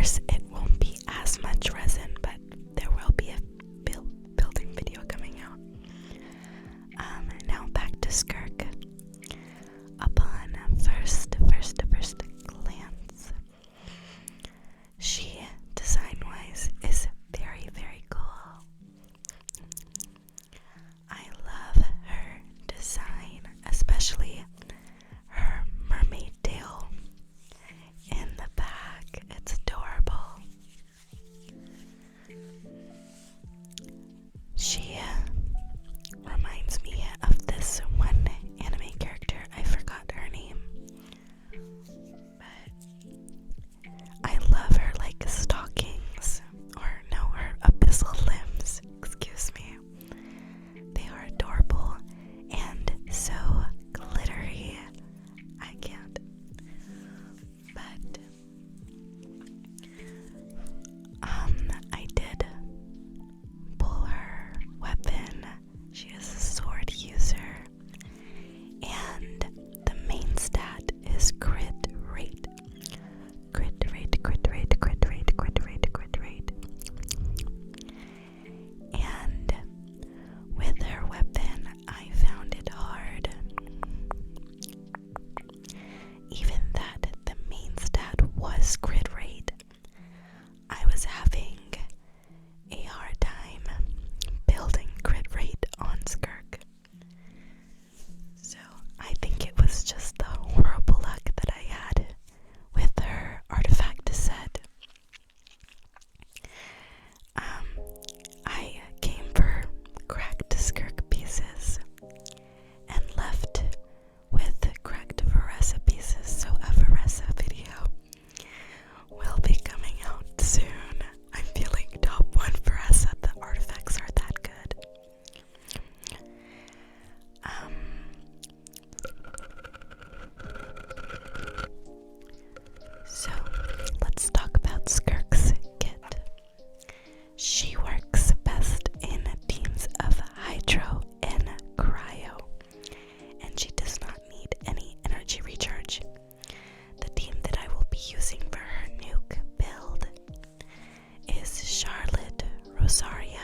course, it won't be as much resin, but there will be a building video coming out. Now back to Skirk. Upon first glance, she, design-wise, is very, very cool. I love her design, especially her mermaid tail in the back. It's adorable. She reminds me of this one anime character. I forgot her name, but I love her like stockings, or no, her abyssal limbs, excuse me. They are adorable and so glittery. I can't. But I did pull her weapon. She is a sword user, and the main stat is crit rate. And with her weapon, I found it hard. Even that the main stat was crit rate, I was having a hard time building crit rate on Skirk. So I think it was just the horrible luck that I had with her artifact set. I came for cracked Skirk pieces and left with cracked Varesa pieces, so a Varesa video will be coming out soon. I'm feeling top 1 Varesa. The artifacts are that good. So let's talk about Skirk's kit. She works best in teams of Hydro and Cryo, and she does not need any energy recharge. The team that I will be using for her nuke build is Charlotte, Rosaria,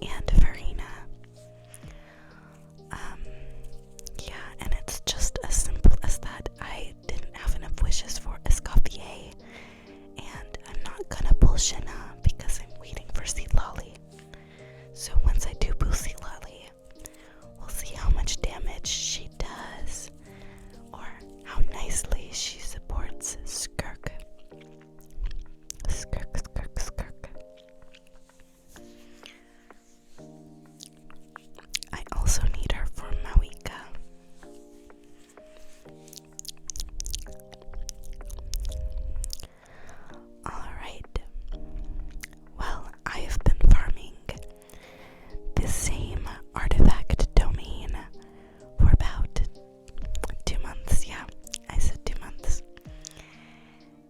and Varena. Yeah, and it's just as simple as that. I didn't have enough wishes for Escoffier, and I'm not gonna pull Shinna because I'm waiting for Sea Lolly. So once I do pull Sea Lolly, we'll see how much damage she does, or how nicely she supports Skirk. Skirk. I also need her for Mawika. Alright. Well, I have been farming the same artifact domain for about 2 months. Yeah, I said 2 months.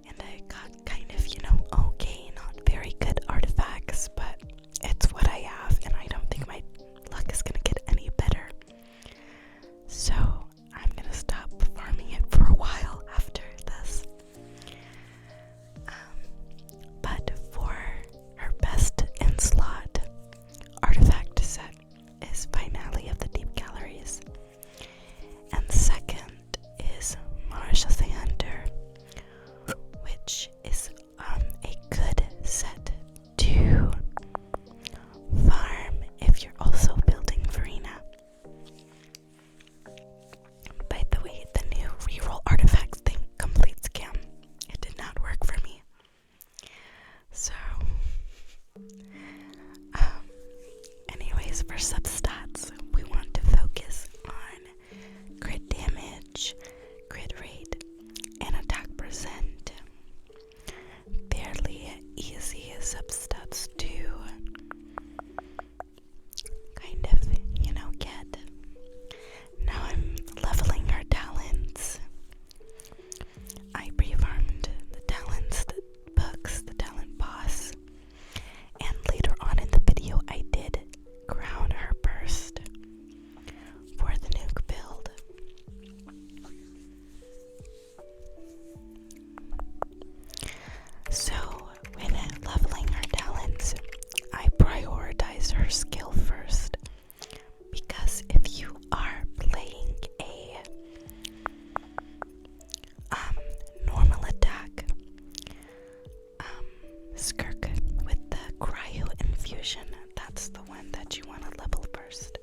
And I got kind of, okay, not very good artifacts, but it's what I have, and I don't think my luck is gonna get any better. So I'm gonna stop farming it for a while after this. But for her best in slot artifact set is Finale of the Deep Galleries, and second is Marsha's Hunter, which is a good set to farm if you're also building Varena. By the way, the new reroll artifacts thing, complete scam. It did not work for me. So, anyways, for substats, we want to focus on crit damage, crit rate, and attack percent. Fairly easy substats to kind of, get. Now I'm leveling her talents. I pre-farmed the talents, the books, the talent boss, and later on in the video I did crown her bird skirk with the cryo infusion. That's the one that you want to level first.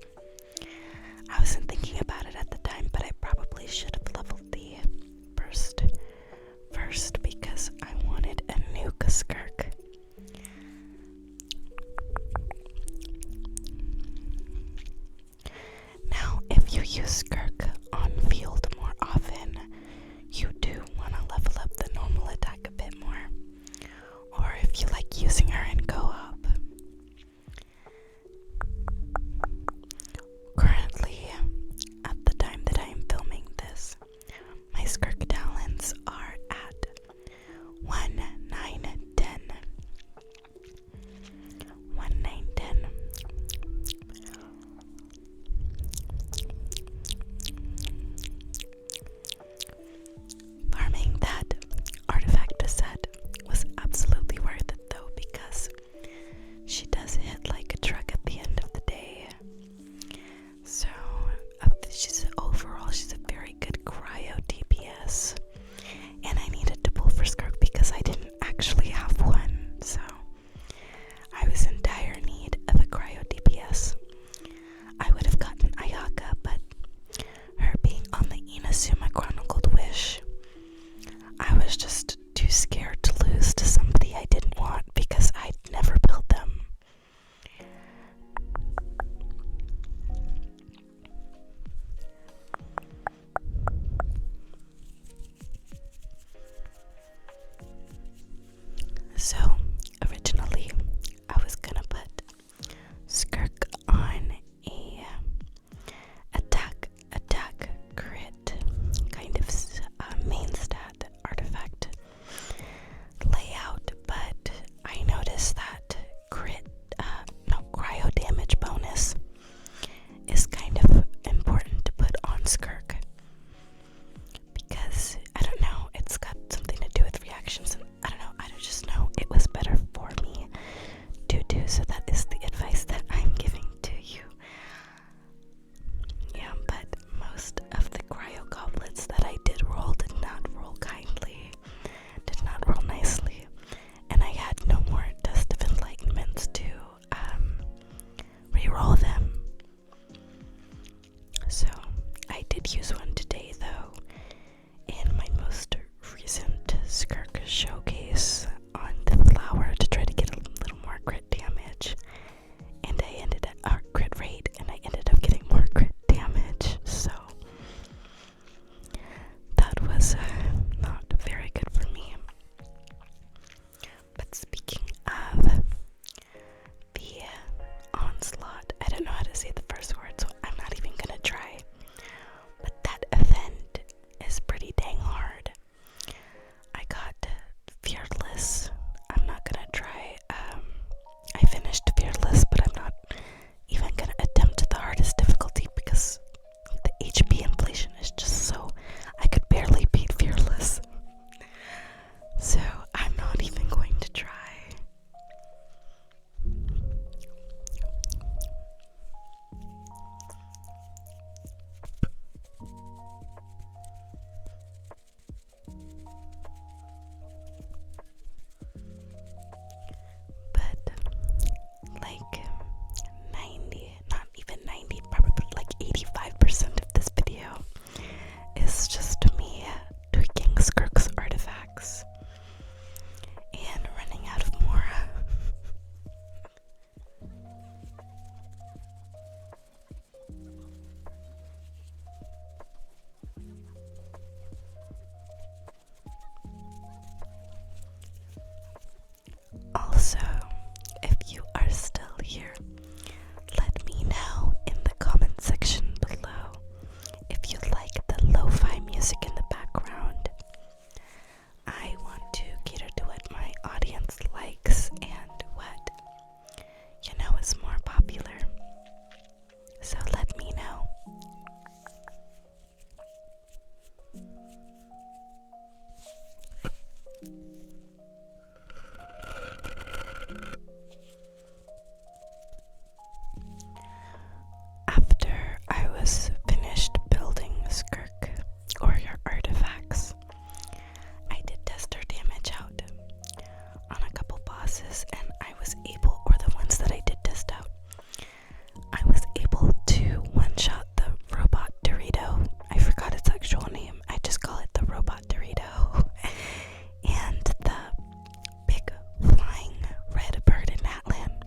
I wasn't thinking about it at the time, but I probably should have leveled the first because I wanted a nuke skirk. Now, if you use skirk on field more often, you do want to level up the normal attack a bit more. Or if you like using her in co-op. Currently, at the time that I am filming this, my skirk talents are at classes, and I was able, or the ones that I did test out, I was able to one-shot the robot Dorito. I forgot its actual name. I just call it the robot Dorito. And the big flying red bird in Atlan.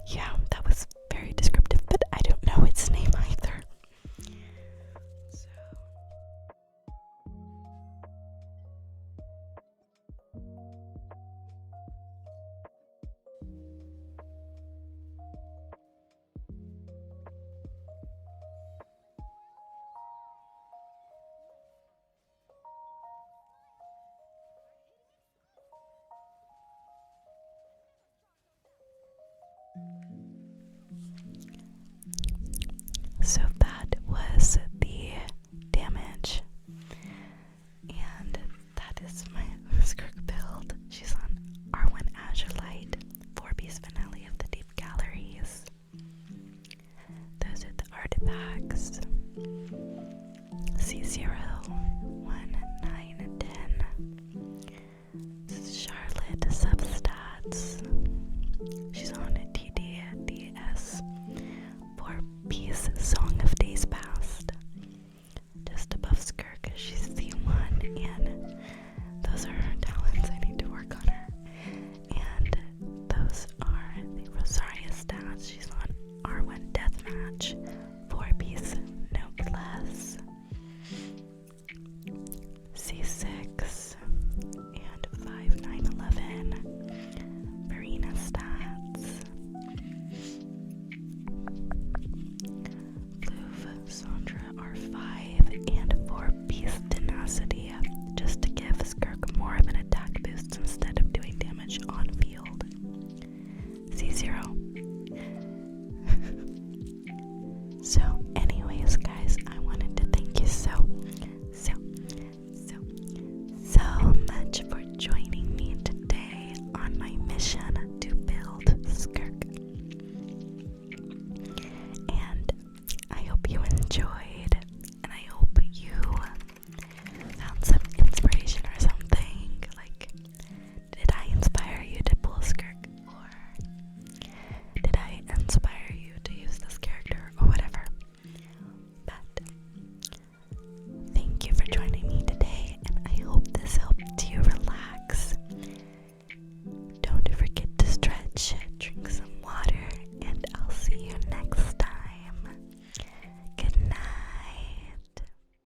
Yeah, that was very descriptive, but I don't know its name either. So that was the damage, and that is my skirk build. She's on R1 Azurite, 4-piece finale of the Deep Galleries. Those are the artifacts. C0, 1, 9, 10. Charlotte substats. She's on a TDS. 4-piece Song of Days Past. Just above skirk, she's C1, and those are her talents. I need to work on her. And those are the Rosaria stats. She's on R1 Deathmatch, 4-piece Noteless, C6, and 5, 9, 11. Verena stats. Sandra R5, and 4-piece Tenacity, just to give skirk more of an attack boost instead of doing damage on field. C0. So anyways, guys, I wanted to thank you so much for joining me today on my mission